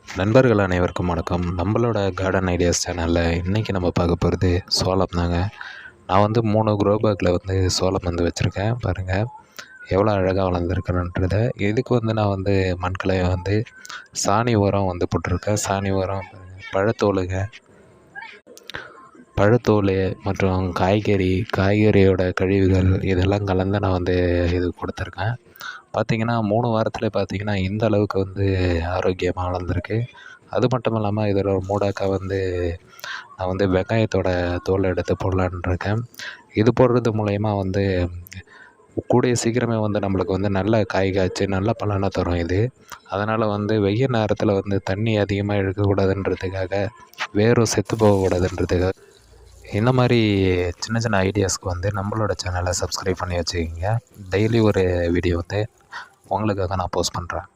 நண்பர்கள் அனைவருக்கும் வணக்கம். நம்மளோட கார்டன் ஐடியாஸ் சேனலில் இன்றைக்கி நம்ம பார்க்க போகிறது சோளம் தாங்க. நான் வந்து 3 க்ரோ பேக்கில் வந்து சோளம் வந்து வச்சுருக்கேன். பாருங்கள் எவ்வளோ அழகாக வளர்ந்துருக்குன்றத. இதுக்கு வந்து நான் வந்து மண்கலவை வந்து சாணி உரம் வந்து போட்டிருக்கேன். சாணி உரம் பழத்தோலுங்க, பழத்தோல் மற்றும் காய்கறியோட கழிவுகள் இதெல்லாம் கலந்து நான் வந்து இது கொடுத்துருக்கேன். பார்த்திங்கன்னா 3 வாரத்தில் பார்த்திங்கன்னா இந்த அளவுக்கு வந்து ஆரோக்கியமாக வளர்ந்துருக்கு. அது மட்டும் இல்லாமல் இதில் ஒரு மூடாக்கா வந்து நான் வந்து வெங்காயத்தோட தோல் எடுத்து போடலான்னு இருக்கேன். இது போடுறது மூலயமா வந்து கூடிய சீக்கிரமே வந்து நம்மளுக்கு வந்து நல்ல காய் காய்ச்சி நல்ல பலனை தரும் இது. அதனால் வந்து வெயில் நேரத்தில் வந்து தண்ணி அதிகமாக இழுக்கக்கூடாதுன்றதுக்காக, வேரும் செத்து போகக்கூடாதுன்றதுக்காக இந்த மாதிரி சின்ன சின்ன ஐடியாஸ்க்கு வந்து நம்மளோட சேனலை சப்ஸ்கிரைப் பண்ணி வச்சுக்கிங்க. டெய்லி ஒரு வீடியோ வந்து உங்களுக்காக நான் போஸ்ட் பண்ணுறேன்.